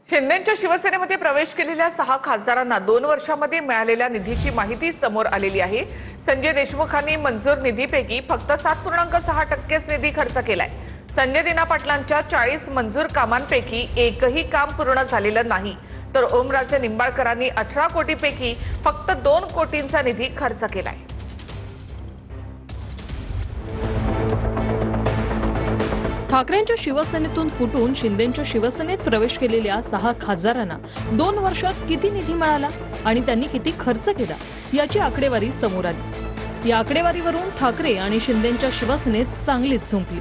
शिंदेंच्या शिवसेनेमध्ये प्रवेश केलेल्या 6 खासदारांना 2 वर्षांमध्ये मिळालेल्या निधीची माहिती समोर आलेली आहे। संजय देशमुखांनी मंजूर निधीपैकी फक्त 7.6% निधी खर्च केलाय। संजय दिना पाटलांच्या 40 मंजूर कामांपैकी एकही काम पूर्ण झालेलं नाही, तर ओमराजे निंबाळकरांनी 18 कोटींपैकी फक्त 2 कोटींचा निधी खर्च केलाय। ठाकरेंच्या शिवसेनेतून फुटून शिंदेंच्या शिवसेनेत प्रवेश केलेल्या 6 खासदारांना 2 वर्षात किती निधी मिळाला आणि त्यांनी किती खर्च केला याची आकडेवारी समोर आली। या आकडेवारीवरून ठाकरे आणि शिंदेंच्या शिवसेनेत चांगलीच झुंपली।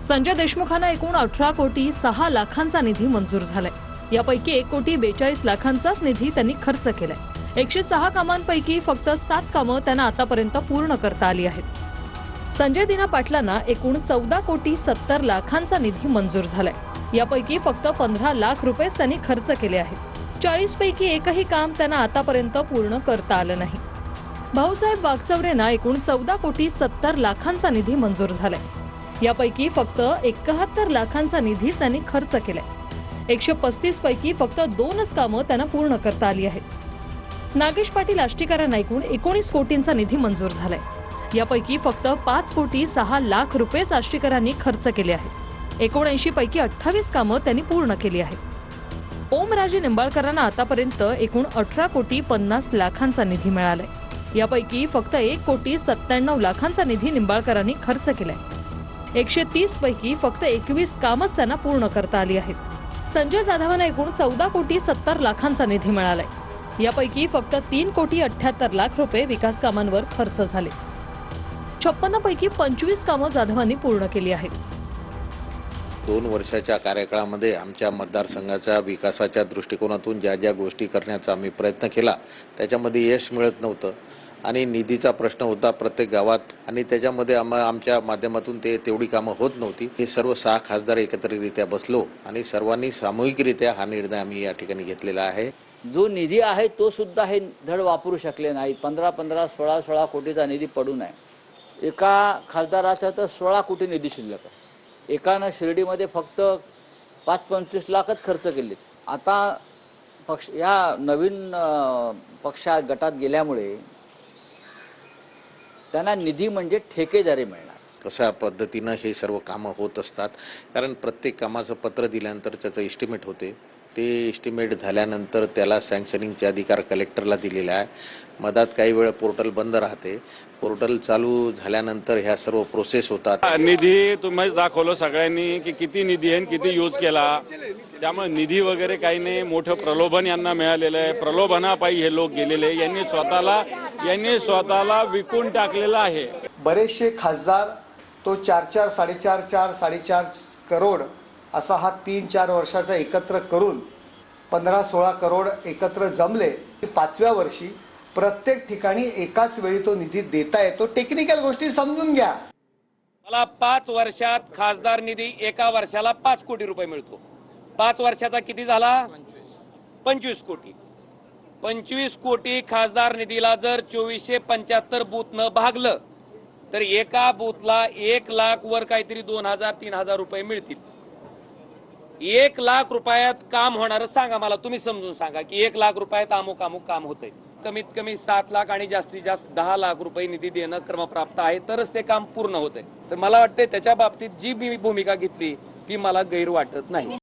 संजय देशमुखांना एकूण 18 कोटी 6 लाखांचा निधी मंजूर झालाय। यापैकी 1 कोटी 42 लाखांचाच निधी त्यांनी खर्च केलाय। 106 कामांपैकी फक्त 7 कामं त्यांना आतापर्यंत पूर्ण करता आली आहेत। संजय दिना पाटलांना एकूण 14 कोटी 70 लाखांचा निधी मंजूर झालाय। यापैकी फक्त 15 लाख रुपये त्यांनी खर्च केले आहेत। 40 पैकी एकही काम त्यांना आतापर्यंत पूर्ण करता आलं नाही। भाऊसाहेब वागचौरेंना एकूण 14 कोटी 70 लाखांचा निधी मंजूर झालाय। यापैकी फक्त 71 लाखांचा निधी त्यांनी खर्च केलाय। 135 पैकी फक्त 2च कामं त्यांना पूर्ण करता आली आहेत। नागेश पाटील आष्टीकरांना एकूण 19 कोटींचा निधी मंजूर झालाय। यापैकी फक्त 5 कोटी 6 लाख रुपये आष्टीकरांनी खर्च केले आहेत। 79 पैकी 28 कामं त्यांनी पूर्ण केली आहेत। ओमराजे निंबाळकरांना आतापर्यंत एकूण 18 कोटी 50 लाखांचा निधी मिळालाय। यापैकी फक्त 1 कोटी 97 लाखांचा निधी निंबाळकरांनी खर्च केलाय। 130 पैकी फक्त 21 कामच त्यांना पूर्ण करता आली आहेत। संजय जाधवांना एकूण 14 कोटी 70 लाखांचा निधी मिळालाय। यापैकी फक्त 3 कोटी 78 लाख रुपये विकास कामांवर खर्च झाले। 56 पैकी 25 कामं जाधवांनी पूर्ण केली आहेत। 2 वर्षाच्या कार्यकाळामध्ये आमच्या मतदारसंघाच्या विकासाच्या दृष्टिकोनातून ज्या ज्या गोष्टी करण्याचा आम्ही प्रयत्न केला त्याच्यामध्ये यश मिळत नव्हतं आणि निधीचा प्रश्न होता प्रत्येक गावात आणि त्याच्यामध्ये आमच्या माध्यमातून तेवढी कामं होत नव्हती। हे सर्व 6 खासदार एकत्रितरित्या बसलो आणि सर्वांनी सामूहिकरित्या हा निर्णय आम्ही या ठिकाणी घेतलेला आहे। जो निधी आहे तो सुद्धा हे धड वापरू शकले नाही। 15-15, 16-16 कोटीचा निधी पडून आहे। एका खासदाराचा तर 16 कोटी निधी शिल्लक आहे। एकानं शिर्डीमध्ये फक्त 5-25 लाखच खर्च केले। आता या नवीन पक्षात गटात गेल्यामुळे त्यांना निधी म्हणजे ठेकेदारी मिळणार। कशा पद्धतीनं हे सर्व कामं होत असतात, कारण प्रत्येक कामाचं पत्र दिल्यानंतर त्याचं एस्टिमेट होते। ते एस्टिमेट झाल्यानंतर त्याला सँक्शनिंगचे अधिकार कलेक्टरला दिलेला आहे। मधात काही वेळ पोर्टल बंद राहते। पोर्टल चालू झाल्यानंतर ह्या सर्व प्रोसेस होतात। निधी तुम्ही दाखवलं सगळ्यांनी की किती निधी आहे किती यूज केला, त्यामुळे निधी वगैरे काही नाही। मोठं प्रलोभन यांना मिळालेलं आहे। प्रलोभनापायी हे लोक गेलेले, यांनी स्वतःला विकून टाकलेलं आहे। बरेचसे खासदार तो 4-4, 4.5, 4-4.5 करोड असा हा 3-4 वर्षाचा एकत्र करून 15-16 करोड एकत्र जमले। 5व्या वर्षी प्रत्येक ठिकाणी एकाच वेळी तो निधी देता येतो। टेक्निकल गोष्टी समजून घ्या। मला 5 वर्षात खासदार निधी एका वर्षाला 5 कोटी रुपये मिळतो। 5 वर्षाचा किती झाला? 25 कोटी। 25 कोटी खासदार निधीला जर 2475 बूथनं भागलं तर एका बूथला 1 लाख वर काहीतरी 2000-3000 रुपये मिळतील। 1 लाख रुपयात काम होणार सांगा मला, तुम्ही समजून सांगा की 1 लाख रुपयात अमुक काम होतंय। कमीत कमी 7 लाख आणि जास्तीत जास्त 10 लाख रुपये निधी देणं क्रमप्राप्त आहे, तरच ते काम पूर्ण होतंय। तर मला वाटतंय त्याच्या बाबतीत जी मी भूमिका घेतली ती मला गैर वाटत नाही।